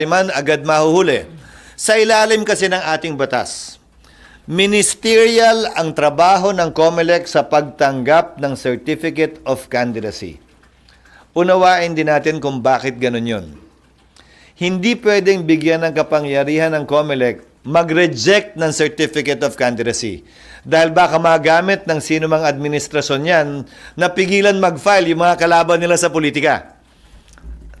man agad mahuhuli. Sa ilalim kasi ng ating batas, ministerial ang trabaho ng COMELEC sa pagtanggap ng Certificate of Candidacy. Unawain din natin kung bakit ganun yun. Hindi pwedeng bigyan ng kapangyarihan ng COMELEC mag-reject ng Certificate of Candidacy. Dahil baka magamit ng sino mang administrasyon yan na pigilan mag-file yung mga kalaban nila sa politika.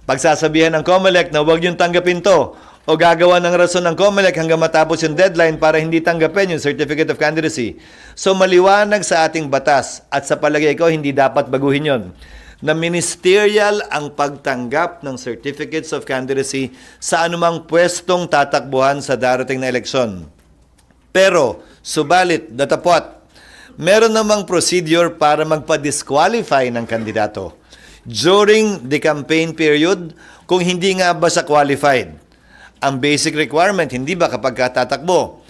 Pagsasabihan ng COMELEC na huwag yung tanggapin to o gagawa ng rason ng COMELEC hanggang matapos yung deadline para hindi tanggapin yung Certificate of Candidacy. So maliwanag sa ating batas at sa palagay ko hindi dapat baguhin yon na ministerial ang pagtanggap ng Certificates of Candidacy sa anumang pwestong tatakbuhan sa darating na eleksyon. Pero, subalit, datapwat, meron namang procedure para magpa-disqualify ng kandidato during the campaign period kung hindi nga ba siya qualified. Ang basic requirement, hindi ba kapag tatakbo?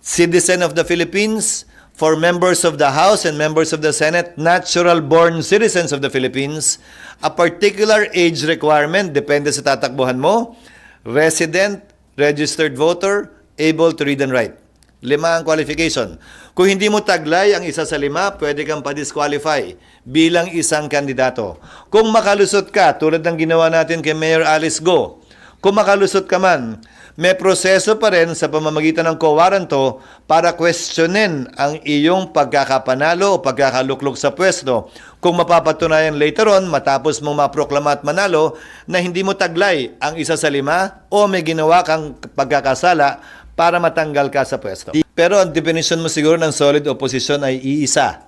Citizen of the Philippines, for members of the House and members of the Senate, natural-born citizens of the Philippines, a particular age requirement, depende sa tatakbuhan mo, resident, registered voter, able to read and write. 5 ang qualification. Kung hindi mo taglay ang isa sa 5, pwede kang pa-disqualify bilang isang kandidato. Kung makalusot ka, tulad ng ginawa natin kay Mayor Alice Go, kung makalusot ka man, may proseso pa rin sa pamamagitan ng co-warranto para questionin ang iyong pagkakapanalo o pagkakaluklok sa pwesto. Kung mapapatunayan later on, matapos mong maproklama at manalo, na hindi mo taglay ang isa sa 5 o may ginawa kang pagkakasala para matanggal ka sa pwesto. Pero ang definition mo siguro ng solid opposition ay iisa.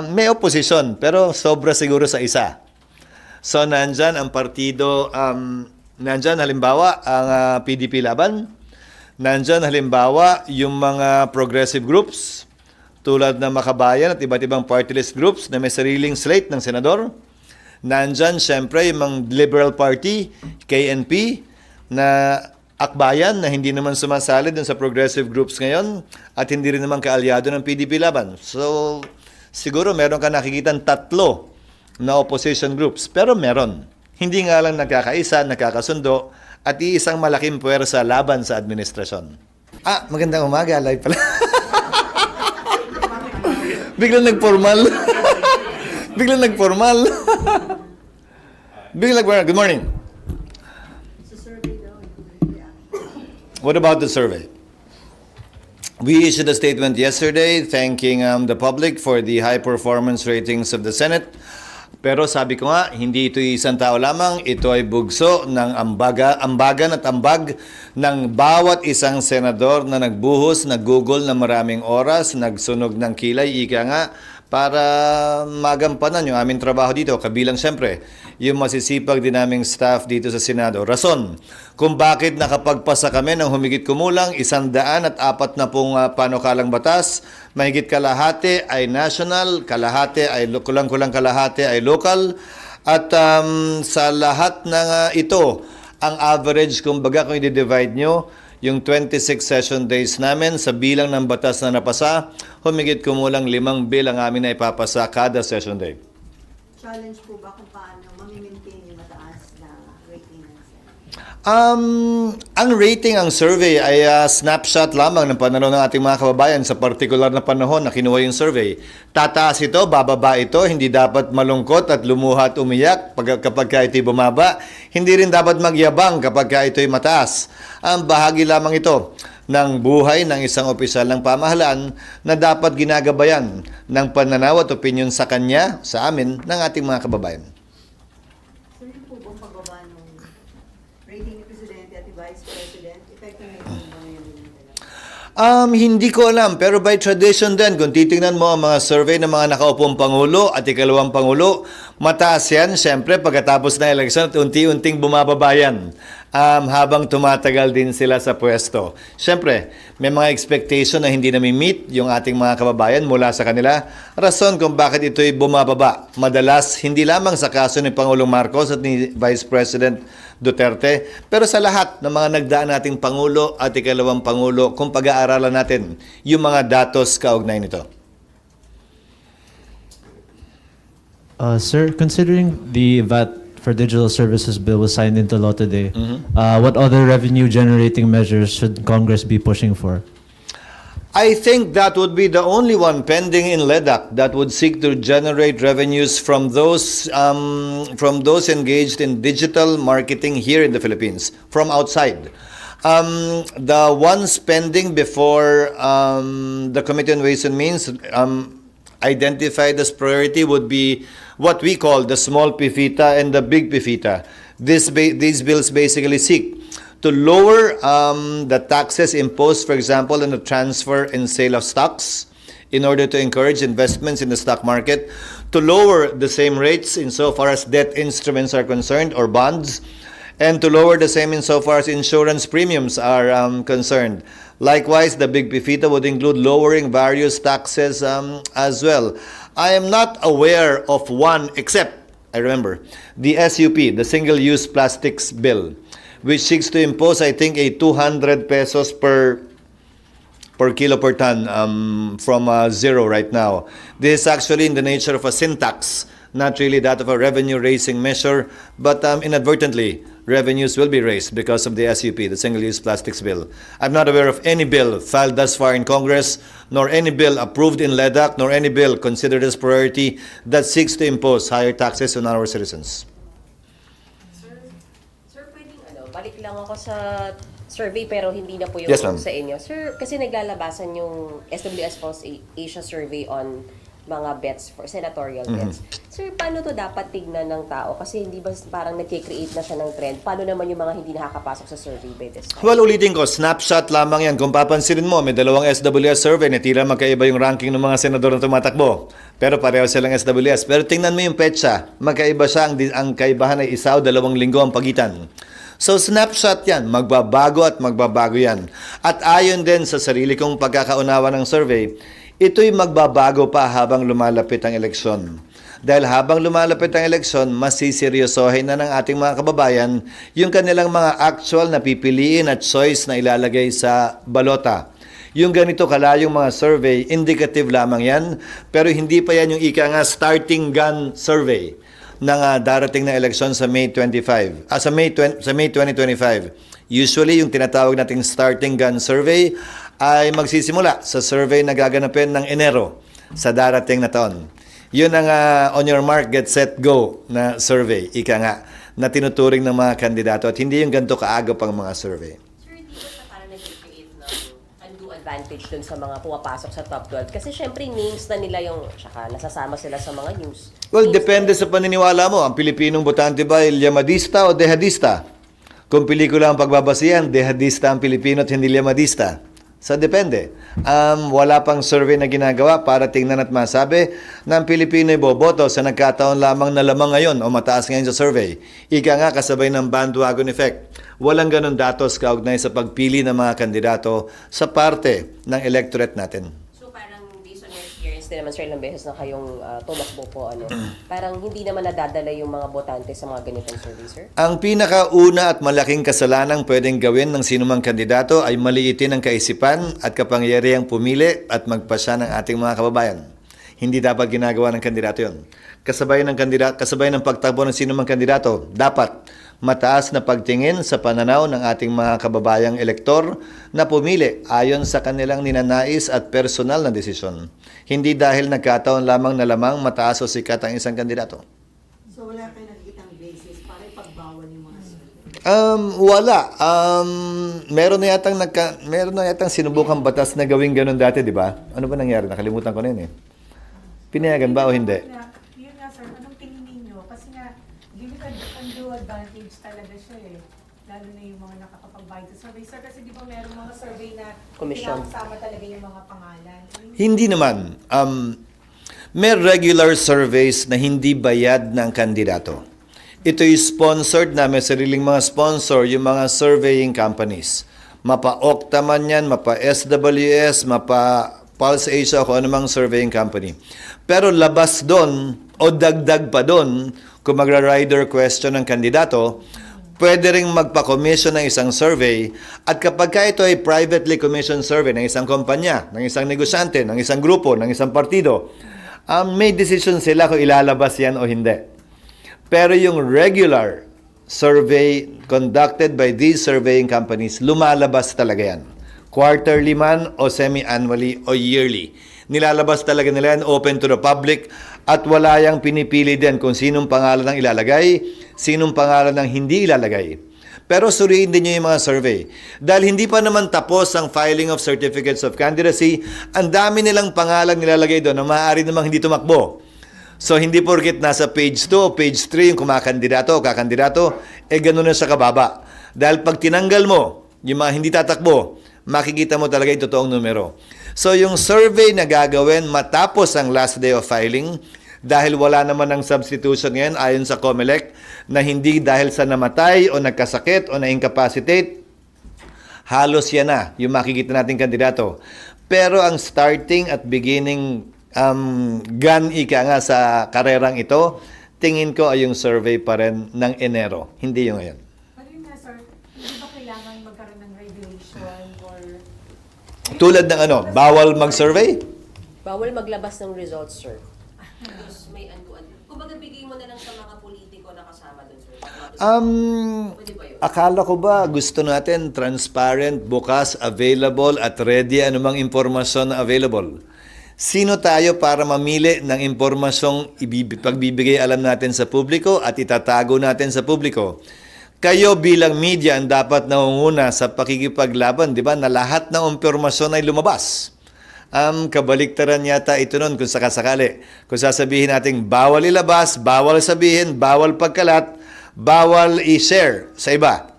May opposition, pero sobra siguro sa isa. So, nandyan ang partido, nandyan halimbawa ang PDP Laban, nandyan halimbawa yung mga progressive groups, tulad ng Makabayan at iba't ibang party list groups na may sariling slate ng senador. Nandyan syempre yung mga Liberal Party, KNP, na akbayan na hindi naman sumasali dun sa progressive groups ngayon at hindi rin naman kaalyado ng PDP Laban. So, siguro meron ka nakikitang 3 na opposition groups, pero meron. Hindi nga lang nagkakaisa, nagkakasundo, at iisang malaking puwersa laban sa administrasyon. Magandang umaga, live pala. Biglang nagformal. Biglang nagformal. Good morning. What about the survey? We issued a statement yesterday thanking the public for the high performance ratings of the Senate. Pero sabi ko nga, hindi ito isang tao lamang, ito ay bugso ng ambagan at ambag ng bawat isang senador na nagbuhos, naggugol na maraming oras, nagsunog ng kilay, ika nga, para magampanan yung aming trabaho dito. Kabilang siyempre, yung masisipag din naming staff dito sa Senado. Rason kung bakit nakapagpasa kami ng humigit kumulang 140 panukalang batas, mahigit kalahati ay national, kalahati ay kulang-kulang kalahati ay local, at sa lahat ng ito, ang average, kumbaga kung i-divide nyo, yung 26 session days namin sa bilang ng batas na napasa, humigit kumulang 5 bill ang amin na ipapasa kada session day. Challenge po ba kung paano mamimaintain yung mataas na rating ng Senate? Ang rating, ang survey ay snapshot lamang ng pananaw ng ating mga kababayan sa partikular na panahon na kinuha yung survey. Tataas ito, bababa ito, hindi dapat malungkot at lumuha at umiyak kapag ito'y bumaba. Hindi rin dapat magyabang kapag ito'y mataas. Ang bahagi lamang ito ng buhay ng isang opisyal ng pamahalaan na dapat ginagabayan ng pananaw at opinyon sa kanya, sa amin, ng ating mga kababayan. So yun po bang pagbaba ng rating ni Presidente at ni Vice President, effective na yung mga yun? Hindi ko alam, pero by tradition din, kung titingnan mo ang mga survey ng mga nakaupong Pangulo at ikalawang Pangulo, mataas yan, siyempre, pagkatapos ng eleksyon at unti-unting bumababa yan. Habang tumatagal din sila sa pwesto. Siyempre, may mga expectation na hindi nami-meet yung ating mga kababayan mula sa kanila. Rason kung bakit ito'y bumababa. Madalas, hindi lamang sa kaso ni Pangulong Marcos at ni Vice President Duterte, pero sa lahat ng mga nagdaan nating Pangulo at ikalawang Pangulo kung pag-aaralan natin yung mga datos kaugnay nito. Sir, considering the VAT for Digital Services Bill was signed into law today, what other revenue-generating measures should Congress be pushing for? I think that would be the only one pending in LEDAC that would seek to generate revenues from those engaged in digital marketing here in the Philippines, from outside. The ones pending before the Committee on Ways and Means identified as priority would be what we call the small PIFITA and the big PIFITA. These bills basically seek to lower the taxes imposed, for example, on the transfer and sale of stocks in order to encourage investments in the stock market, to lower the same rates insofar as debt instruments are concerned or bonds, and to lower the same insofar as insurance premiums are concerned. Likewise, the big PIFITA would include lowering various taxes as well. I am not aware of one except, I remember, the SUP, the Single-Use Plastics Bill, which seeks to impose, I think, a 200 pesos per kilo per ton from zero right now. This is actually in the nature of a sin tax, not really that of a revenue-raising measure, but inadvertently, revenues will be raised because of the SUP, the Single-Use Plastics Bill. I'm not aware of any bill filed thus far in Congress, nor any bill approved in LEDAC, nor any bill considered as priority that seeks to impose higher taxes on our citizens. Sir, pwedeng balik lang ako sa survey pero hindi na po yung Yes, ma'am. sa inyo. Sir, kasi naglalabasan yung SWS Pulse Asia survey on mga bets for senatorial bets. Sir, paano to dapat tignan ng tao? Kasi hindi ba parang nagkikreate na siya ng trend? Paano naman yung mga hindi nakakapasok sa survey by this time? Well, ulitin ko, snapshot lamang yan. Kung papansinin mo, may dalawang SWS survey na tila magkaiba yung ranking ng mga senador na tumatakbo. Pero pareho silang SWS. Pero tingnan mo yung petsa, magkaiba siya. Ang kaibahan ay isa o 2 linggo ang pagitan. So snapshot yan, magbabago at magbabago yan. At ayon din sa sarili kong pagkakaunawa ng survey, ito'y magbabago pa habang lumalapit ang eleksyon. Dahil habang lumalapit ang eleksyon, mas siseryosohin na ng ating mga kababayan yung kanilang mga actual na pipiliin at choice na ilalagay sa balota. Yung ganito kalayong mga survey, indicative lamang yan, pero hindi pa yan yung ika nga starting gun survey ng darating na eleksyon sa May 2025. Usually, yung tinatawag nating starting gun survey ay magsisimula sa survey na gaganapin ng Enero sa darating na taon. Yun ang on your mark, get set, go na survey, ika nga, na tinuturing ng mga kandidato at hindi yung ganito kaagap ang mga survey. Sir, hindi ba sa parang nag-create ng undue advantage dun sa mga pumapasok sa top 12? Kasi syempre names na nila yung, tsaka nasasama sila sa mga news. Well, Names depende sa paniniwala mo. Ang Pilipinong botante ba ay Llamadista o Dehadista? Kung pelikula ang pagbabasihan, Dehadista ang Pilipino at hindi Llamadista. So, depende. Wala pang survey na ginagawa para tingnan at masabi na ang Pilipino ay boboto sa nagkataon lamang na lamang ngayon o mataas ngayon sa survey. Ika nga kasabay ng bandwagon effect. Walang ganun datos kaugnay sa pagpili ng mga kandidato sa parte ng electorate natin. So parang based on your experience din naman, sir, ilang beses na kayong tumakbo po, parang hindi naman nadadala yung mga botante sa mga ganitong survey, sir? Ang pinakauna at malaking kasalanang pwedeng gawin ng sinumang kandidato ay maliitin ang kaisipan at kapangyarihang pumili at magpasya ng ating mga kababayan. Hindi dapat ginagawa ng kandidato yon. Kasabay ng pagtakbo ng sinumang kandidato, dapat mataas na pagtingin sa pananaw ng ating mga kababayang elektor na pumili ayon sa kanilang ninanais at personal na desisyon. Hindi dahil nagkataon lamang na lamang mataas o sikat ang isang kandidato. So wala kayo nakikitang basis para ipagbawal yung mga survey? Wala. Meron na yatang sinubukang batas na gawing ganun dati, di ba? Ano ba nangyari? Nakalimutan ko na yun eh. Pinayagan ba o hindi? Yun nga sir, anong tingin ninyo? Kasi nga, give it undue advantage talaga siya eh. Lalo na yung mga nakakapag-buy to survey. Sir, kasi di ba meron mga survey na Commission. pinakasama talaga yung mga pangalan? Hindi naman. May regular surveys na hindi bayad ng kandidato. Ito'y sponsored na may sariling mga sponsor, yung mga surveying companies. Mapa-Okta man yan, mapa-SWS, mapa-Pulse Asia, kung anumang surveying company. Pero labas doon, o dagdag pa doon, kung magra-rider question ng kandidato, pwede ring magpa-commission ng isang survey at kapag ka ito ay privately commissioned survey ng isang kumpanya, ng isang negosyante, ng isang grupo, ng isang partido, may decision sila kung ilalabas yan o hindi. Pero yung regular survey conducted by these surveying companies, lumalabas talaga yan. Quarterly man o semi-annually o yearly. Nilalabas talaga nila yan, open to the public, at wala yang pinipili din kung sinong pangalan ang ilalagay, sinong pangalan ang hindi ilalagay. Pero suriin din nyo yung mga survey. Dahil hindi pa naman tapos ang filing of certificates of candidacy, ang dami nilang pangalan nilalagay doon na maaari namang hindi tumakbo. So, hindi porket nasa page 2 o page 3 yung kumakandidato o kakandidato, gano'n na sa kababa. Dahil pag tinanggal mo yung mga hindi tatakbo, makikita mo talaga yung totoong numero. So, yung survey na gagawin matapos ang last day of filing, dahil wala naman ng substitution ngayon ayon sa COMELEC, na hindi dahil sa namatay o nagkasakit o na-incapacitate, halos yan na yung makikita nating kandidato. Pero ang starting at beginning gun ika nga sa karerang ito, tingin ko ay yung survey pa rin ng Enero, hindi yung ngayon. Pero yun nga, sir, hindi ba kailangan magkaroon ng regulation or... Tulad ng ano, bawal mag-survey? Bawal maglabas ng results, sir. Tapos may ano. Kumbaga bigay mo na lang sa mga politiko na kasama doon, sir. Pwede ba yun? Akala ko ba gusto natin transparent, bukas, available at ready anumang impormasyon na available? Sino tayo para mamili ng impormasyong pagbibigay alam natin sa publiko at itatago natin sa publiko? Kayo bilang media ang dapat nangunguna sa pakikipaglaban, di ba? Na lahat ng impormasyon ay lumabas. Kabaliktaran yata ito nun kung sakasakali. Kung sasabihin natin bawal ilabas, bawal sabihin, bawal pagkalat, bawal i-share sa iba.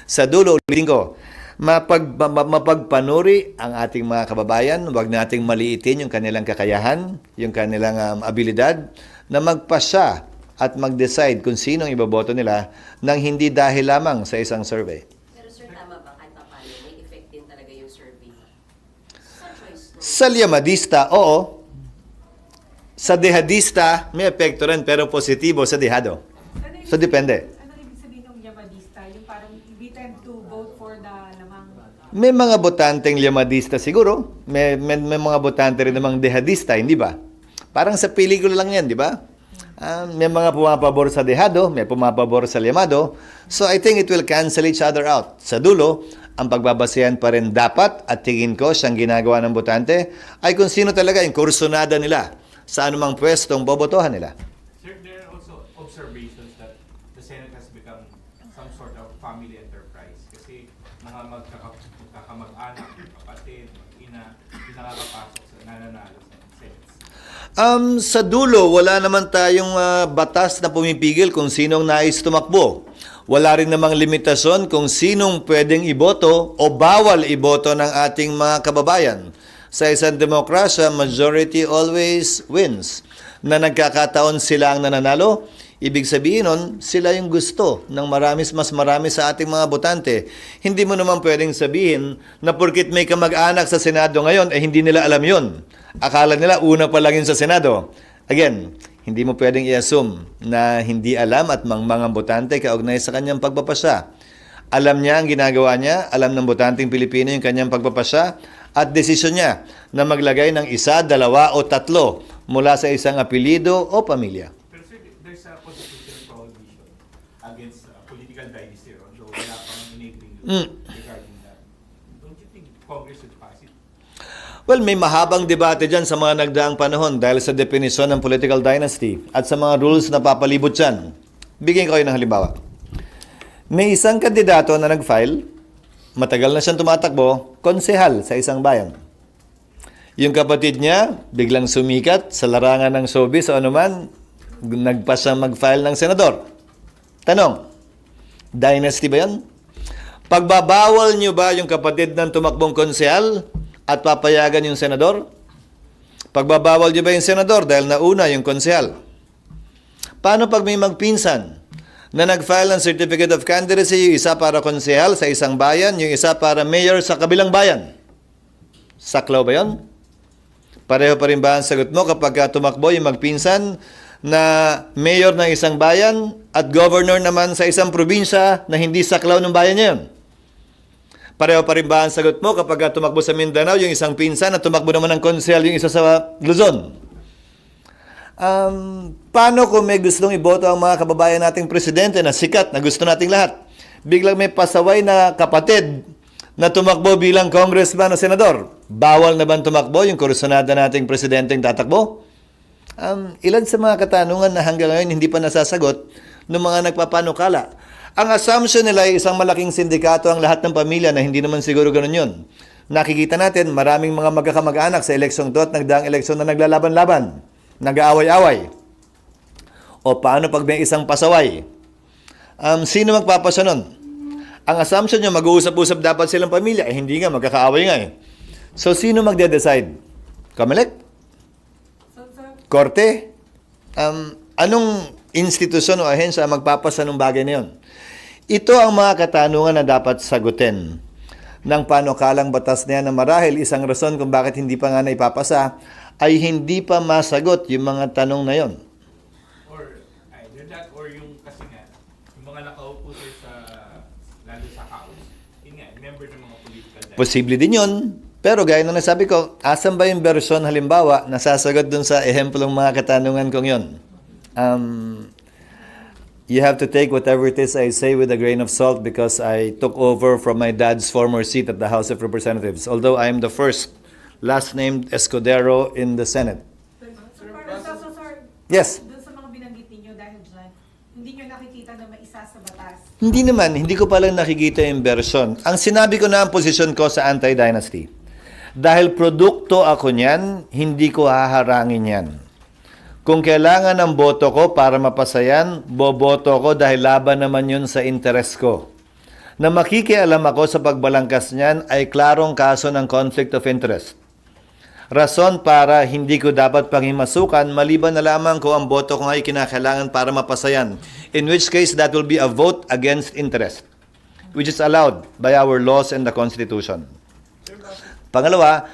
Sa dulo, ulitin ko, mapagpanuri ang ating mga kababayan, huwag nating maliitin yung kanilang kakayahan, yung kanilang abilidad, na magpasya at mag-decide kung sinong iboboto nila nang hindi dahil lamang sa isang survey. Pero sir, tama ba kahit paano may effect din talaga yung survey? Sa choice no? Sa liyamadista, oo. Sa dehadista, may epekto rin pero positibo sa dehado. So, depende. Ano ibig sabihin ng yamadista? Yung parang we tend to vote for the lamang... May mga botanteng liyamadista siguro. May mga botante rin namang dehadista, hindi ba? Parang sa pelikula lang yan, di ba? May mga pumapabor sa dehado, may pumapabor sa liyamado. So I think it will cancel each other out. Sa dulo, ang pagbabasehan pa rin dapat, at tingin ko siyang ginagawa ng botante, ay kung sino talaga yung kursunada nila sa anumang pwestong bobotohan nila. Sir, there are also observations that the Senate has become some sort of family enterprise kasi mga magkakamag-anak, kapatid, ina, yung nakakapasok sa nananalo sa Senate. Sa dulo, wala naman tayong batas na pumipigil kung sinong nais tumakbo. Wala rin namang limitasyon kung sinong pwedeng iboto o bawal iboto ng ating mga kababayan. Sa isang demokrasya, majority always wins. Na nagkakataon sila ang nananalo, ibig sabihin nun, sila yung gusto ng mas marami sa ating mga botante. Hindi mo naman pwedeng sabihin na porkit may kamag-anak sa Senado ngayon, hindi nila alam yun. Akala nila una pa lang yun sa Senado. Again, hindi mo pwedeng i-assume na hindi alam at mga botante kaugnay sa kanyang pagpapasya. Alam niya ang ginagawa niya, alam ng botanteng Pilipino yung kanyang pagpapasya, at desisyon niya na maglagay ng 1, 2 o 3 mula sa isang apelyido o pamilya. Pero sir, there's a constitutional prohibition against political dynasty, although wala pang enabling regarding that. Don't you think Congress should pass it? Well, may mahabang debate dyan sa mga nagdaang panahon dahil sa definisyon ng political dynasty at sa mga rules na papalibot dyan. Bigyan ko kayo ng halimbawa. May isang kandidato na nag-file, matagal na siyang tumatakbo, konsehal sa isang bayan. Yung kapatid niya, biglang sumikat sa larangan ng showbiz o anuman, nagpa siya mag-file ng senador. Tanong, dynasty ba yan? Pagbabawal niyo ba yung kapatid ng tumakbong konsehal at papayagan yung senador? Pagbabawal niyo ba yung senador dahil nauna yung konsehal? Paano pag may magpinsan na nag-file ng certificate of candidacy, yung isa para konsehal sa isang bayan, yung isa para mayor sa kabilang bayan? Saklaw ba yun? Pareho pa rin ba ang sagot mo kapag tumakbo yung magpinsan na mayor ng isang bayan at governor naman sa isang probinsya na hindi saklaw ng bayan niya yun? Pareho pa rin ba ang sagot mo kapag tumakbo sa Mindanao yung isang pinsan at tumakbo naman ng konsehal yung isa sa Luzon? Paano kung may gustong iboto ang mga kababayan nating presidente na sikat, na gusto nating lahat? Biglang may pasaway na kapatid na tumakbo bilang congressman o senador. Bawal na ba tumakbo yung kursunada nating presidenteng tatakbo? Ilan sa mga katanungan na hanggang ngayon hindi pa nasasagot ng mga nagpapanukala. Ang assumption nila ay isang malaking sindikato ang lahat ng pamilya na hindi naman siguro ganun yun. Nakikita natin maraming mga magkakamag-anak sa eleksyong to at nagdaang eleksyon na naglalaban-laban, nag-aaway-away. O paano pag may isang pasaway? Sino magpapasya nun? Ang assumption nyo, mag-uusap-usap dapat silang pamilya. Eh, hindi nga, magkakaaway nga eh. So, sino magde-decide? Comelec? Korte? Anong institusyon o ahensya ang magpapasa ng bagay na yun? Ito ang mga katanungan na dapat sagutin ng panukalang batas na yan na marahil isang rason kung bakit hindi pa nga naipapasa ay hindi pa masagot yung mga tanong na yon. Or either that or yung kasi nga, yung mga nakaupo sir sa, lalo sa house, yun nga, member ng mga political dynasty. Posible din yun. Pero gaya na nasabi ko, asan ba yung version halimbawa na sasagot dun sa ehemplong mga katanungan kong yun? You have to take whatever it is I say with a grain of salt because I took over from my dad's former seat at the House of Representatives. Although I am the first last-named Escudero in the Senate. Sir, Yes. doon sa mga binanggit ninyo dahil dyan, hindi nyo nakikita na maisa sa batas. Hindi naman, hindi ko palang nakikita yung version. Ang sinabi ko na ang posisyon ko sa anti-dynasty. Dahil produkto ako niyan, hindi ko haharangin yan. Kung kailangan ng boto ko para mapasayan, boboto ko dahil laban naman yun sa interes ko. Na makikialam ako sa pagbalangkas niyan ay klarong kaso ng conflict of interest. Rason para hindi ko dapat panghimasukan maliban na lamang ko ang boto ko ay kinakailangan para mapasayan. In which case, that will be a vote against interest, which is allowed by our laws and the Constitution. Pangalawa,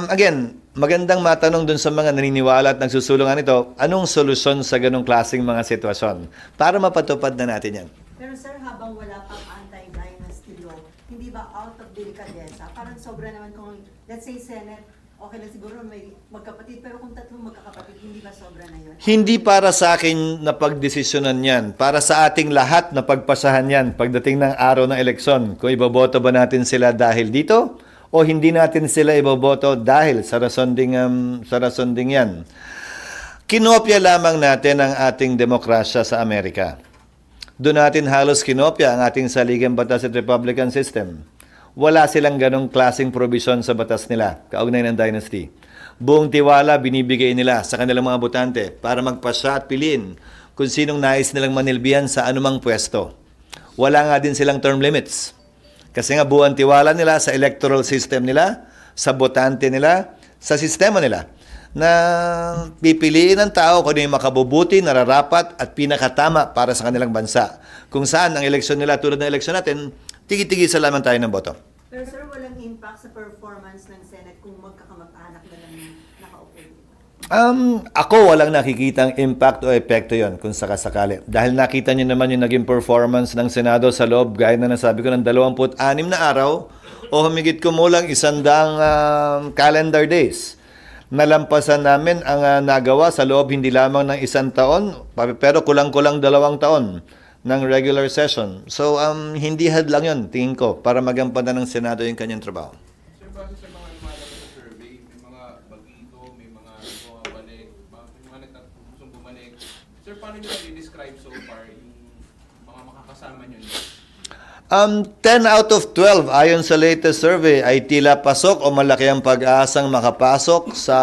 again, magandang matanong dun sa mga naniniwala at nagsusulungan nito, anong solusyon sa ganong klaseng mga sitwasyon para mapatupad na natin yan? Pero sir, habang wala pang anti-dynasty law, hindi ba out of delicadeza? Parang sobra naman kung, let's say, Senate, okay lang siguro may magkapatid, pero kung tatlong magkakapatid, hindi ba sobra na yun? Hindi para sa akin na pagdesisyonan yan. Para sa ating lahat na pagpasahan yan pagdating ng araw ng eleksyon. Kung iboboto ba natin sila dahil dito o hindi natin sila iboboto dahil sa rason ding yan. Kinopya lamang natin ang ating demokrasya sa Amerika. Doon natin halos kinopya ang ating saligang batas at Republican system. Wala silang ganong klaseng provision sa batas nila, kaugnay ng dynasty. Buong tiwala binibigay nila sa kanilang mga botante para magpasya at piliin kung sinong nais nilang manilbihan sa anumang pwesto. Wala nga din silang term limits. Kasi nga buong tiwala nila sa electoral system nila, sa botante nila, sa sistema nila, na pipiliin ng tao kung ano yung makabubuti, nararapat at pinakatama para sa kanilang bansa. Kung saan ang eleksyon nila, tulad ng eleksyon natin, tigi-tigi sa lamang tayo ng boto. Pero sir, walang impact sa performance ng Senate kung magkakamag-anak na lang yung nakaupo dito. Ako walang nakikitang impact o epekto yon kung sakasakali. Dahil nakita niyo naman yung naging performance ng Senado sa loob, gaya na nasabi ko, ng 26 na araw o humigit kumulang 100 calendar days. Nalampasan namin ang nagawa sa loob hindi lamang ng 1 taon, pero kulang-kulang 2 taon ng regular session. So, hindi hadlang yun, tingin ko, para magampanan ng Senado yung kanyang trabaho. Sir, base sa mga lumalabas sa survey, may mga bagito, may mga bumabalik, may mga nagtatapusong bumalik. Sir, paano nyo i-describe so far yung mga makakasama nyo? 10 out of 12 ayon sa latest survey ay tila pasok o malaki ang pag-asang makapasok sa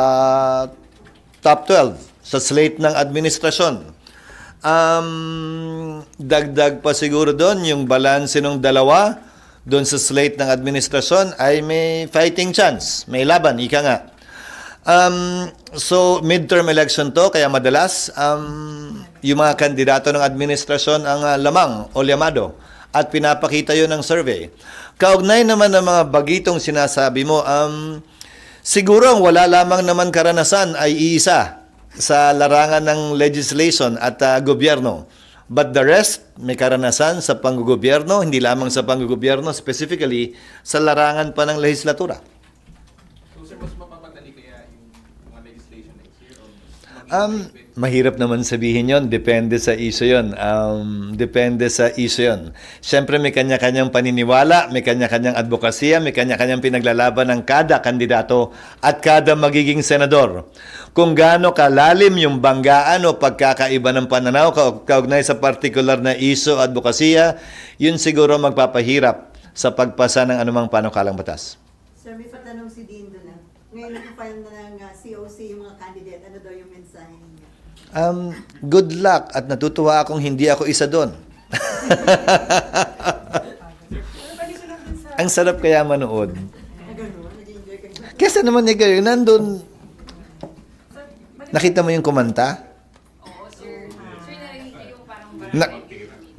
top 12 sa slate ng administrasyon. Dagdag pa siguro doon yung balanse ng dalawa doon sa slate ng administrasyon ay may fighting chance, may laban, ika nga. So midterm election to, kaya madalas yung mga kandidato ng administrasyon ang lamang o llamado at pinapakita yun ng survey. Kaugnay naman ng mga bagitong sinasabi mo, siguro ang wala lamang naman karanasan ay iisa sa larangan ng legislation at gobyerno. But the rest, may karanasan sa panggogobyerno, hindi lamang sa panggogobyerno, specifically sa larangan pa ng legislatura. So, sir, mas mapapadali kaya yung mga legislation next year? Or mahirap naman sabihin yon. Depende sa iso yon. Depende sa iso yon. Siyempre may kanya-kanyang paniniwala, may kanya-kanyang advokasya, may kanya-kanyang pinaglalaban ng kada kandidato at kada magiging senador. Kung gaano kalalim yung banggaan o pagkakaiba ng pananaw kaugnay sa partikular na iso advokasya, yun siguro magpapahirap sa pagpasa ng anumang panukalang batas. Sir, may patanong si Dean doon na. Ngayon nag-file na ng COC yung mga candidate. Ano daw yung mensahe niya? Good luck at natutuwa akong hindi ako isa doon. Pero pwede ko lang din sa... Ang sarap kaya manood. Na gano'n? Nag-enjoy ka niya? Kesa naman niya kayo, nandun, Sir, nakita mo yung kumanta?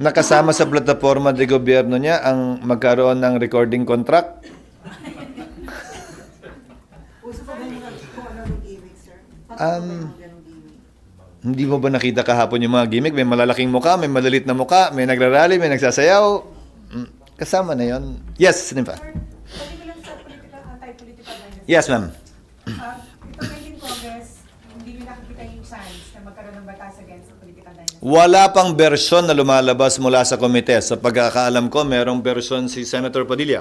Nakasama sa plataforma de gobyerno niya ang magkaroon ng recording contract. Uso pa ba yung mga kung ano yung gimmick, sir? Paano ba yung ganong gimmick? Hindi mo ba nakita kahapon yung mga gimmick? May malalaking muka, may malalit na muka, may nagrarally, may nagsasayaw. Kasama na yon. Yes, Sinimpa. sir, pwede ko lang sa anti-political violence. Yes, ma'am. Ito pending Congress, hindi nyo nakikita yung chance na magkaroon ng batas against political violence. Wala pang bersyon na lumalabas mula sa komite. Sa pagkakaalam ko, merong bersyon si Senator Padilla.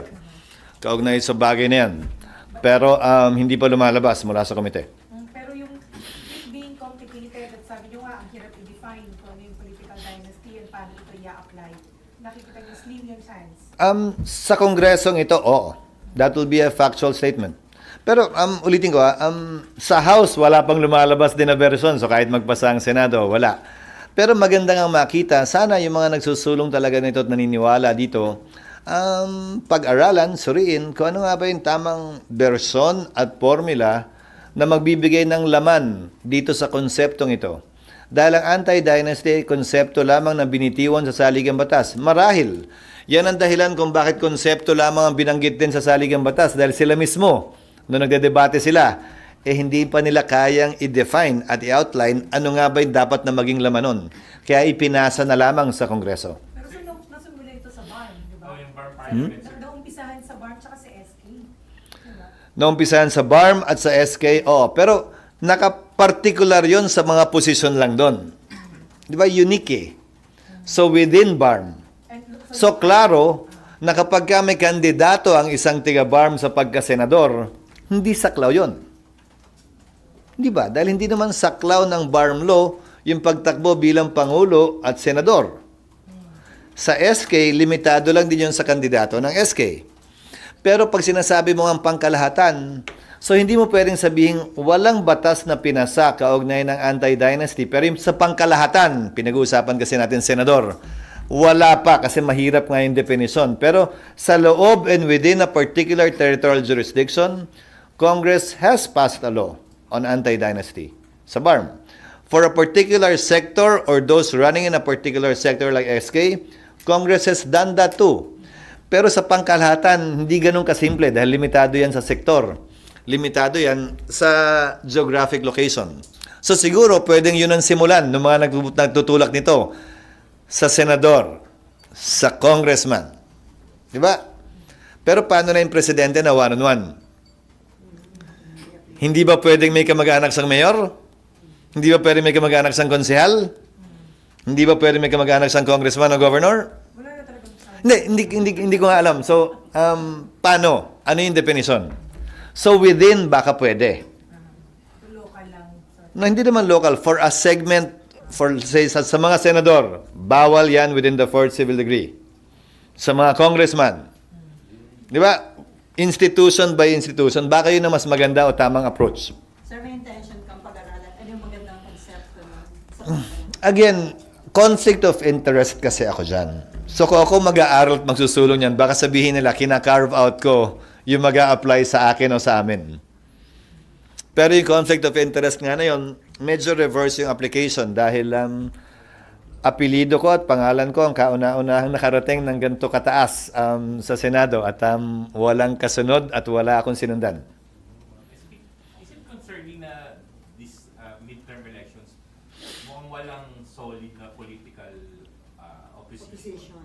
Kaugnay sa bagay na yan. Pero hindi pa lumalabas mula sa komite. Pero yung it being complicated at sabi nyo nga, ang hirap i-define kung ano yung political dynasty and paano ito i-apply. Nakikita nyo slim yung chance. Sa kongresong ito, oo. That will be a factual statement. Pero ulitin ko, sa House, wala pang lumalabas din na version. So kahit magpasa ang Senado, wala. Pero maganda nga makita, sana yung mga nagsusulong talaga nito at naniniwala dito, pag-aralan, suriin, kung ano nga ba yung tamang version at formula na magbibigay ng laman dito sa konseptong ito. Dahil ang anti-dynasty, konsepto lamang na binitiwan sa saligang batas. Marahil, yan ang dahilan kung bakit konsepto lamang ang binanggit din sa saligang batas dahil sila mismo, nung nagdedebate sila, hindi pa nila kayang i-define at i-outline ano nga ba yung dapat na maging laman nun. Kaya ipinasa na lamang sa Kongreso. Pero sir, nasimula ito sa BARM, di ba? Oh, yung bar parliament, sir. Naumpisahan sa BARM tsaka sa SK. Diba? Naumpisahan sa BARM at sa SK, pero nakapartikular yon sa mga posisyon lang doon. Di ba? Unique eh. So within BARM. And So klaro na kapag ka may kandidato ang isang tiga-BARM sa pagkasenador, hindi saklaw yon. Di ba? Dahil hindi naman saklaw ng BARM law yung pagtakbo bilang Pangulo at Senador. Sa SK, limitado lang din yun sa kandidato ng SK. Pero pag sinasabi mo ang pangkalahatan, so hindi mo pwedeng sabihin walang batas na pinasa kaugnay ng anti-dynasty. Pero yung sa pangkalahatan, pinag-uusapan kasi natin Senador, wala pa kasi mahirap nga yung definition. Pero sa loob and within a particular territorial jurisdiction, Congress has passed a law on anti-dynasty sa BARM. For a particular sector or those running in a particular sector like SK, Congress has done that too. Pero sa pangkalahatan, hindi ganun kasimple dahil limitado yan sa sektor. Limitado yan sa geographic location. So siguro pwedeng yun ang simulan ng mga nagtutulak nito sa senador, sa congressman. Di ba? Pero paano na yung presidente na one-on-one? Hindi ba pwedeng may kamag-anak sang mayor? Hindi ba pwedeng may kamag-anak sang konsehal? Hindi ba pwedeng may kamag-anak sang congressman o governor? wala na talagang chance. Hindi ko nga alam. So, paano? Ano yung definition? So, within, baka pwede. Local lang. Sir. No, hindi naman local. For a segment, for say, sa mga senador, bawal yan within the 4th civil degree. Sa mga congressman. Di ba? Institution by institution, baka yun ang mas maganda o tamang approach. Sir, may intention kang pag-aralan. Ano yung magandang konsepto sa Again, conflict of interest kasi ako dyan. So kung ako mag-aaral at magsusulong yan, baka sabihin nila, kina-carve out ko yung mag-a-apply sa akin o sa amin. Pero yung conflict of interest nga na yun, medyo reverse yung application dahil apelido ko at pangalan ko ang kauna-unahang nakarating ng ganito kataas sa Senado at walang kasunod at wala akong sinundan. Is it concerning na these midterm elections, mukhang walang solid na political opposition? opposition?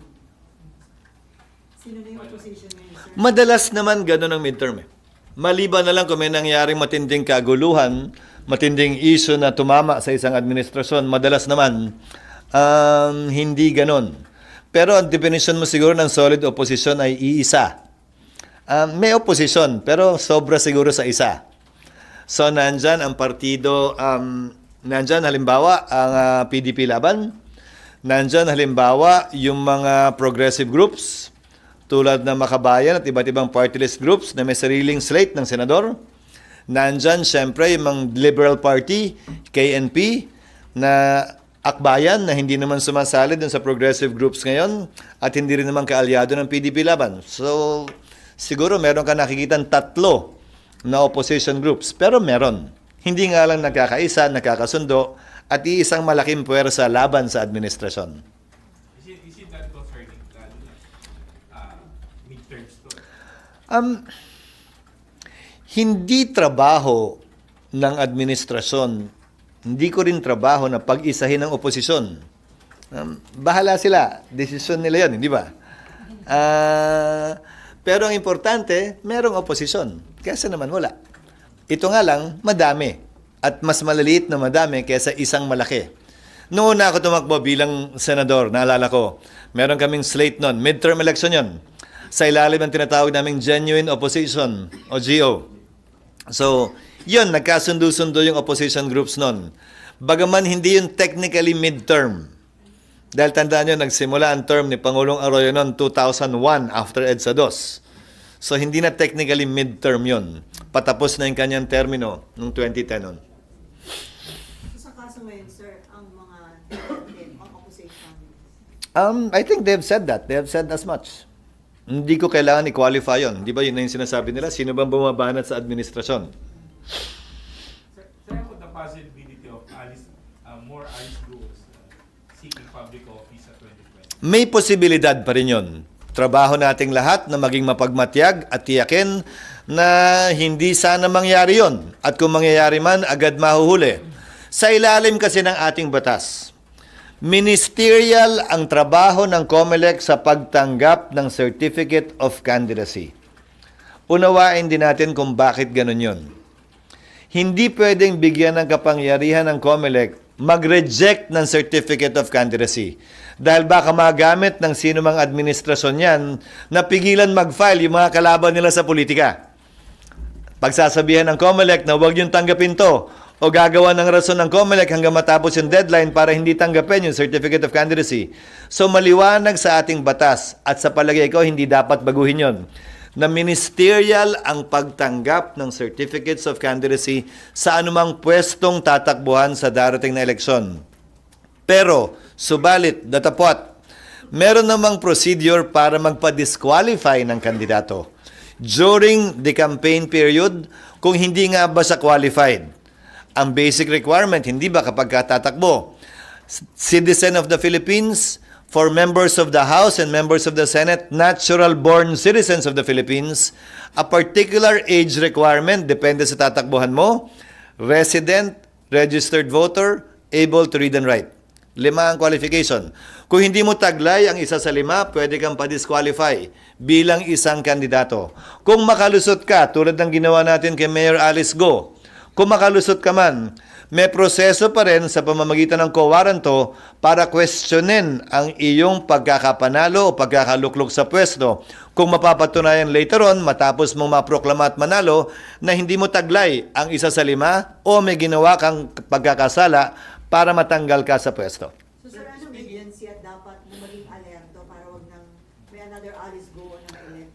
Sino na yung opposition ngayon, sir? Madalas naman gano'n ang midterm eh. Maliban na lang kung may nangyaring matinding kaguluhan, matinding issue na tumama sa isang administrasyon, madalas naman, hindi ganon. Pero ang definition mo siguro ng solid opposition ay iisa. May opposition, pero sobra siguro sa isa. So, nandyan ang partido, nandyan halimbawa ang PDP Laban, nandyan halimbawa yung mga progressive groups, tulad ng Makabayan at iba't ibang party list groups na may sariling slate ng senador. Nandyan, syempre, yung mga Liberal Party, KNP, na akbayan na hindi naman sumasali dun sa progressive groups ngayon at hindi rin naman kaalyado ng PDP Laban. So, siguro meron ka nakikitang 3 na opposition groups. Pero meron. Hindi nga lang nagkakaisa, nakakasundo, at iisang malaking puwersa laban sa administrasyon. Is it that concerning, lalo na midterms to? Hindi trabaho ng administrasyon, hindi ko rin trabaho na pag-isahin ng oposisyon. Bahala sila, desisyon nila yun, hindi ba? Pero ang importante, merong oposisyon. Kaysa naman wala. Ito nga lang, madami. At mas malaliit na madami kaysa isang malaki. Noon na ako tumakbo bilang senador, naalala ko, meron kaming slate noon, midterm election yon. Sa ilalim ng tinatawag naming genuine opposition o GO. So, yun, nagkasundo-sundo yung opposition groups noon. Bagaman hindi yun technically midterm. Dahil tandaan nyo, nagsimula ang term ni Pangulong Arroyo noon 2001 after EDSA 2. So, hindi na technically midterm yun. Patapos na yung kanyang termino noong 2010 noon. So, sa kaso ngayon, sir, ang mga ang opposition, I think they've said that. They have said as much. Hindi ko kailangan i-qualify yun. Di ba yun na yung sinasabi nila? Sino bang bumabanat sa administrasyon? Sir, about the possibility of more Alice Goes seeking public office at 2020? May posibilidad pa rin yun. Trabaho nating lahat na maging mapagmatyag at tiyakin na hindi sana mangyari yon. At kung mangyayari man, agad mahuhuli. Sa ilalim kasi ng ating batas, ministerial ang trabaho ng COMELEC sa pagtanggap ng Certificate of Candidacy. Unawain din natin kung bakit ganun yun. Hindi pwedeng bigyan ng kapangyarihan ng COMELEC mag-reject ng Certificate of Candidacy. Dahil baka magamit ng sino mang administrasyon yan na pigilan mag-file yung mga kalaban nila sa politika. Pagsasabihan ng COMELEC na huwag yung tanggapin to o gagawa ng rason ng COMELEC hanggang matapos yung deadline para hindi tanggapin yung Certificate of Candidacy. So maliwanag sa ating batas at sa palagay ko hindi dapat baguhin yon na ministerial ang pagtanggap ng Certificates of Candidacy sa anumang pwestong tatakbuhan sa darating na eleksyon. Pero, subalit, datapwat, meron namang procedure para magpa-disqualify ng kandidato during the campaign period kung hindi nga ba siya qualified. Ang basic requirement, hindi ba kapag tatakbo? Citizen of the Philippines, for members of the House and members of the Senate, natural-born citizens of the Philippines, a particular age requirement, depende sa tatakbuhan mo, resident, registered voter, able to read and write. 5 ang qualification. Kung hindi mo taglay ang isa sa 5, pwede kang pa-disqualify bilang isang kandidato. Kung makalusot ka, tulad ng ginawa natin kay Mayor Alice Go, kung makalusot ka man, may proseso pa rin sa pamamagitan ng co-warranto para questionin ang iyong pagkakapanalo o pagkakaluklok sa pwesto. Kung mapapatunayan later on, matapos mong maproklama at manalo, na hindi mo taglay ang isa sa 5 o may ginawa kang pagkakasala para matanggal ka sa pwesto. so sir, ano agency at dapat maging alerto para wag nang may another Alice Go na elect?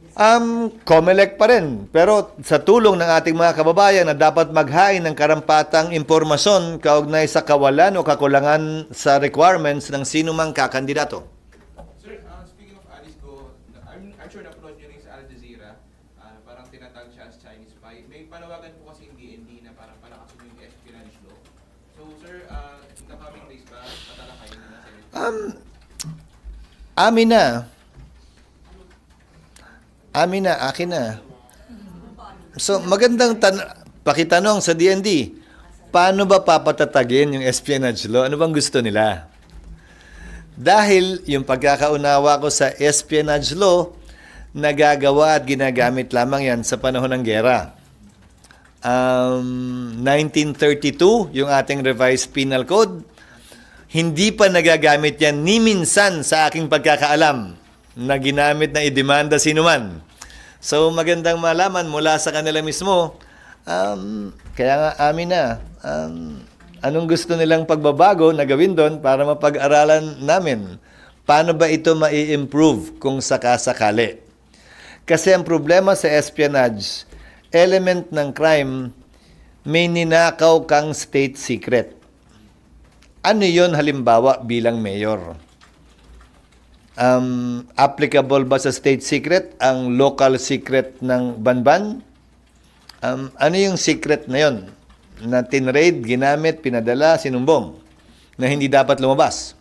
COMELEC pa rin. Pero sa tulong ng ating mga kababayan na dapat maghain ng karampatang impormasyon kaugnay sa kawalan o kakulangan sa requirements ng sino mang kakandidato. Sir, speaking of Alice Go, I'm sure na-upload nyo rin sa Al Jazeera, parang tinatag siya as Chinese spy. May panawagan po kasi yung DND na parang palakasin yung espionage law. So, sir, in the coming days ba, patalakayin na Senate? Amin na, akin na. So, magandang pakitanong sa DND, paano ba papatatagin yung espionage law? Ano bang gusto nila? Dahil yung pagkakaunawa ko sa espionage law, nagagawa at ginagamit lamang yan sa panahon ng gera. 1932, yung ating revised penal code. Hindi pa nagagamit yan ni minsan sa aking pagkakaalam na ginamit na idemanda sino man. So magandang malaman mula sa kanila mismo. Kaya nga amin na, anong gusto nilang pagbabago na gawin doon para mapag-aralan namin? Paano ba ito mai-improve kung sakasakali? Kasi ang problema sa espionage, element ng crime, may ninakaw kang state secret. Ano yon halimbawa bilang mayor? Applicable ba sa state secret ang local secret ng banban? Ano yung secret na yon? Na tinraid, ginamit, pinadala, sinumbong na hindi dapat lumabas.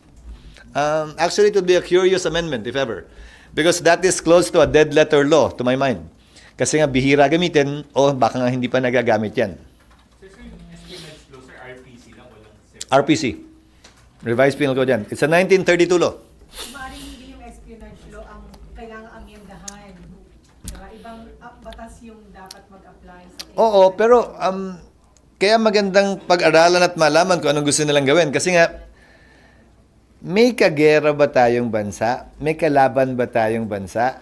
Actually, it would be a curious amendment, if ever. Because that is close to a dead letter law, to my mind. Kasi nga, bihira gamitin, o baka nga hindi pa nagagamit yan. Sir, yung espionage law, sir, RPC lang, walang separate. RPC. Revised Penal Code yan. It's a 1932 law. Maaaring hindi yung espionage law ang kailangan amyendahan. Diba? Ibang batas yung dapat mag-apply sa Oo, pero kaya magandang pag-aralan at malaman kung anong gusto nilang gawin. Kasi nga, may kagera ba tayong bansa? May kalaban ba tayong bansa?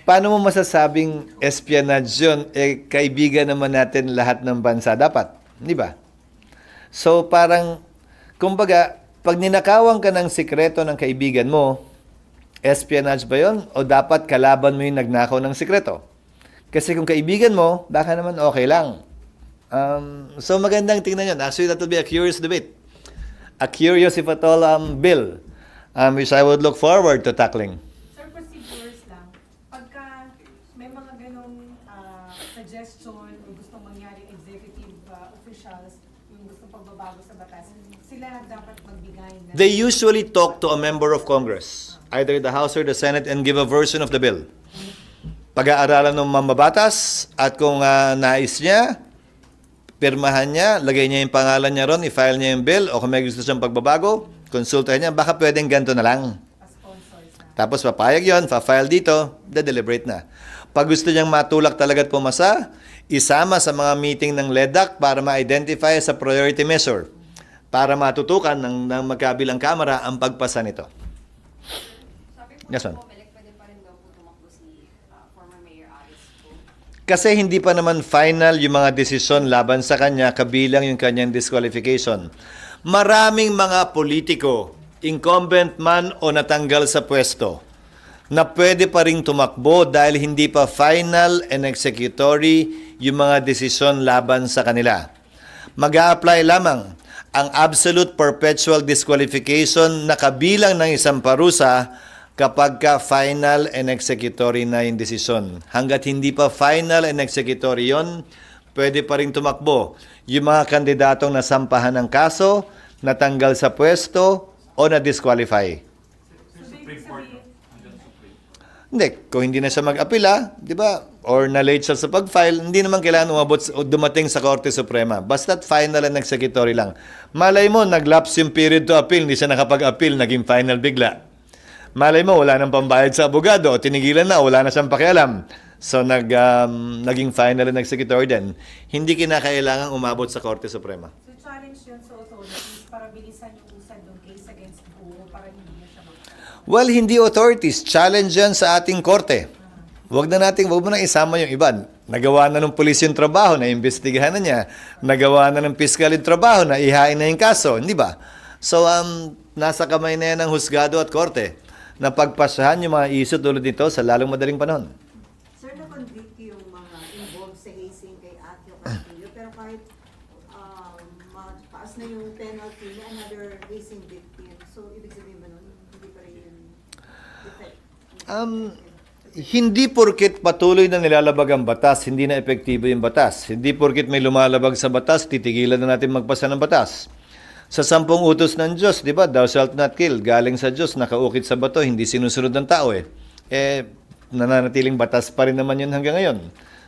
Paano mo masasabing espionage yun? Kaibigan naman natin lahat ng bansa dapat. Di ba? So parang, kumbaga, pag ninakawan ka ng sikreto ng kaibigan mo, espionage ba yun? O dapat kalaban mo yung nagnakaw ng sikreto? Kasi kung kaibigan mo, baka naman okay lang. So magandang tingnan yun. Actually, that will be a curious debate. A curious, if at all, bill, which I would look forward to tackling. Sir, procedures lang. Pagka may mga ganong suggestion o gustong mangyari executive officials, yung gustong pagbabago sa batas, sila dapat magbigay na... They usually talk to a member of Congress, either the House or the Senate, and give a version of the bill. Pag-aaralan ng mambabatas at kung nais niya, pirmahan niya, lagay niya yung pangalan niya ron, i-file niya yung bill, o kung may gusto siyang pagbabago, konsultahin niya, baka pwedeng ganito na lang. sponsors na. Tapos papayag yon, pa-file dito, de-deliberate na. Pag gusto niyang matulak talaga at pumasa, isama sa mga meeting ng LEDAC para ma-identify sa priority measure, para matutukan ng magkabilang kamara ang pagpasa nito. Yes, ma'am. Pwede pa rin daw po tumakbo si former Mayor Alice po. Kasi hindi pa naman final yung mga desisyon laban sa kanya, kabilang yung kanyang disqualification. Maraming mga politiko, incumbent man o natanggal sa pwesto, na pwede pa rin tumakbo dahil hindi pa final and executory yung mga desisyon laban sa kanila. Mag-a-apply lamang ang absolute perpetual disqualification na kabilang ng isang parusa kapag ka final and executory na yung desisyon. Hanggat hindi pa final and executory yon, pwede pa rin tumakbo yung mga kandidatong nasampahan ng kaso, natanggal sa pwesto, o na-disqualify. Supreme Court, no? Hanggang Supreme. Hindi, kung hindi na siya mag-apila, di ba? Or na-late siya sa pag-file, hindi naman kailangan umabot o dumating sa Korte Suprema. Basta't final and executory lang. Malay mo, nag-lapse yung period to appeal, hindi siya nakapag-appeal, naging final bigla. Malay mo, wala nang pambayad sa abogado, o tinigilan na, wala na siyang pakialam. So, naging final and executory din. Hindi kinakailangan umabot sa Korte Suprema. So challenge yun sa authorities para bilisan yung usad ng case against Buo para hindi na siya Well, hindi authorities. Challenge yan sa ating korte. Wag mo nang isama yung iba. Nagawa na ng pulis yung trabaho, na imbestigahan na niya. Nagawa na ng piskal yung trabaho, na ihain na yung kaso. Hindi ba? So, nasa kamay na yan ng husgado at korte na pagpasyahan yung mga issue tulad nito sa lalong madaling panahon. Sir, na-convict yung mga involved sa hazing kay Akio Castillo, pero kahit mataas na yung penalty niya, another hazing victim. So, ibig sabihin ba nun, hindi pa rin yung effect? Hindi porkit patuloy na nilalabag ang batas, hindi na epektibo yung batas. Hindi porkit may lumalabag sa batas, titigilan na natin magpasa ng batas. Sa 10 utos ng Diyos, di ba, thou shalt not kill, galing sa Diyos, nakaukit sa bato, hindi sinusunod ng tao nananatiling batas pa rin naman yun hanggang ngayon.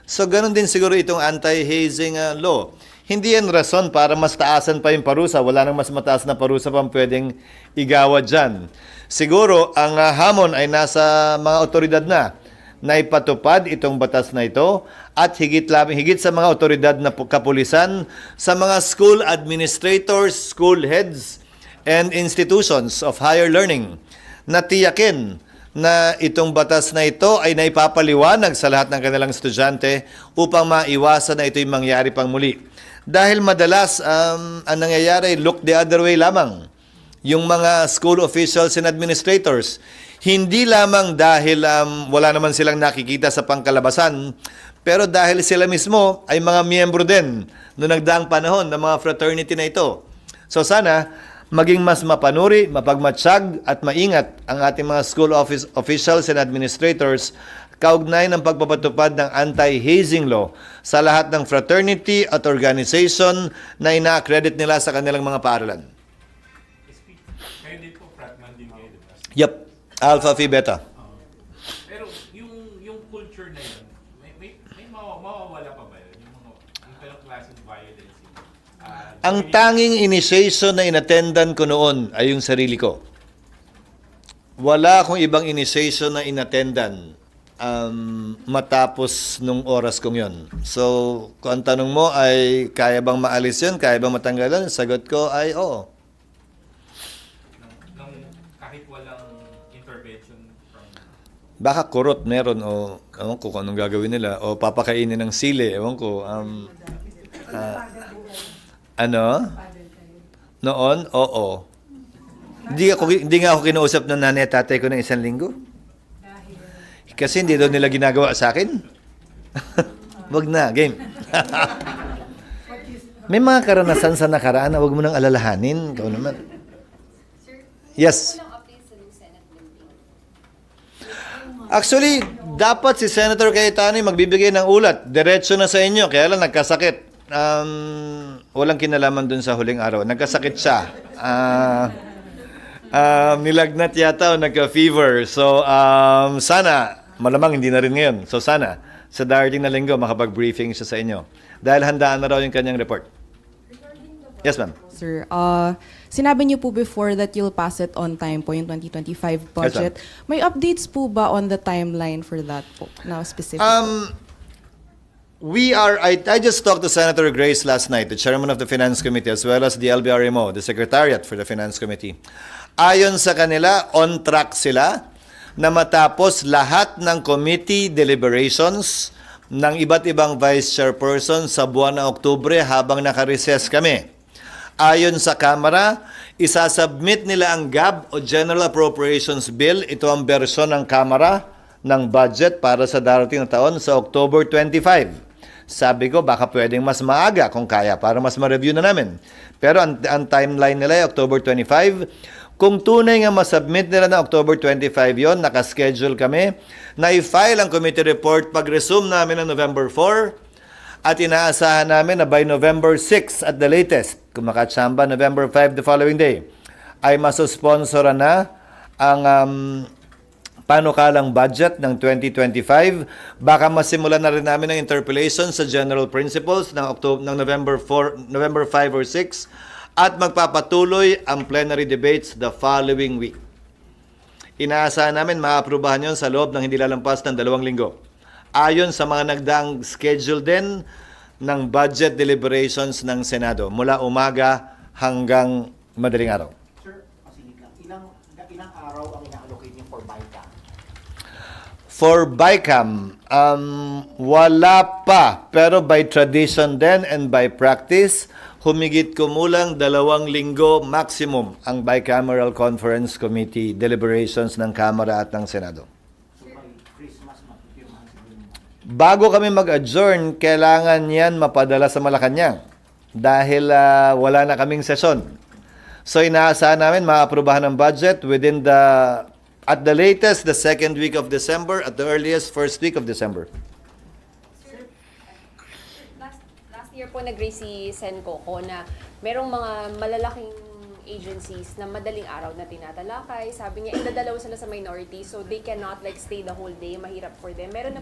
So, ganun din siguro itong anti-hazing law. Hindi yan rason para mas taasan pa yung parusa. Wala nang mas mataas na parusa pang pwedeng igawad dyan. Siguro, ang hamon ay nasa mga otoridad na na ipatupad itong batas na ito at higit sa mga otoridad na kapulisan, sa mga school administrators, school heads, and institutions of higher learning na tiyakin na itong batas na ito ay naipapaliwanag sa lahat ng kanilang estudyante upang maiwasan na ito'y mangyari pang muli. Dahil madalas, ang nangyayari, look the other way lamang. Yung mga school officials and administrators, hindi lamang dahil wala naman silang nakikita sa pangkalabasan, pero dahil sila mismo ay mga miyembro din noong nagdaang panahon ng mga fraternity na ito. So sana, maging mas mapanuri, mapagmatsyag at maingat ang ating mga school officials and administrators kaugnay ng pagpapatupad ng anti-hazing law sa lahat ng fraternity at organization na ina-accredit nila sa kanilang mga paaralan. Kayo din po, fratman din kayo, di ba? Yep, Alpha Phi Beta. Pero yung culture na yun, may mawawala pa ba yun? Yung ganong klaseng violence. Ang tanging initiation na inattendan ko noon ay yung sarili ko. Wala akong ibang initiation na inattendan matapos nung oras kong yon. So, kung ang tanong mo ay kaya bang maalis yun, kaya bang matanggalan, sagot ko ay oo. Kahit walang intervention from... Baka kurot meron o ewan ko kung anong gagawin nila o papakainin ng sili, ewan ko. Ano? Noon? Oo. Hindi nga ako kinausap ng nanay at tatay ko ng 1 linggo. Kasi hindi daw nila ginagawa sa akin. Wag na, game. May mga karanasan sa nakaraan na wag mo nang alalahanin. Ikaw naman. Yes. Walang update sa new Senate building. Actually, dapat si Senator Cayetano magbibigay ng ulat. Diretso na sa inyo. Kaya lang nagkasakit. Walang kinalaman dun sa huling araw. Nagkasakit siya. Nilagnat yata o nagka-fever. So, sana, malamang hindi na rin ngayon. So, sana, sa darating na linggo, makapag-briefing siya sa inyo. Dahil handaan na raw yung kanyang report. Yes, ma'am. Sir, sinabi niyo po before that you'll pass it on time po yung 2025 budget. May updates po ba on the timeline for that po, na specific? I just talked to Senator Grace last night, the chairman of the Finance Committee, as well as the LBRMO, the secretariat for the Finance Committee. Ayon sa kanila, on track sila na matapos lahat ng committee deliberations ng iba't ibang vice chairperson sa buwan ng Oktubre habang naka-recess kami. Ayon sa Kamara, isasubmit nila ang GAB o General Appropriations Bill. Ito ang bersyon ng Kamara ng budget para sa darating na taon sa October 25. Sabi ko, baka pwedeng mas maaga kung kaya para mas ma-review na namin. Pero ang timeline nila ay October 25. Kung tunay nga masubmit nila na October 25 yon, nakaschedule kami na i-file ang committee report pag-resume namin ng November 4 at inaasahan namin na by November 6 at the latest, kung makatsamba November 5 the following day, ay masusponsoran na ang panukalang budget ng 2025. Baka masimulan na rin namin ang interpellation sa general principles ng November 5 or 6 at magpapatuloy ang plenary debates the following week. Inaasahan namin maaprubahan yon sa loob ng hindi lalampas ng 2 linggo. Ayon sa mga nagdaang schedule din ng budget deliberations ng Senado mula umaga hanggang madaling araw. Sir, masinig lang. Ilang araw ang ina-allocate niyo for BICAM? For BICAM, wala pa. Pero by tradition din and by practice, humigit kumulang 2 linggo maximum ang Bicameral Conference Committee deliberations ng Kamara at ng Senado. Bago kami mag-adjourn, kailangan yan mapadala sa Malacanang dahil wala na kaming sesyon. So inaasahan namin maaprubahan ng budget within at the latest, the 2nd week of December, at the earliest, 1st week of December. Last year po nag-raise si Sen Coco na merong mga malalaking agencies na madaling araw na tinatalakay. Sabi niya, idadalaw sila sa minority so they cannot like stay the whole day. Mahirap for them. Meron na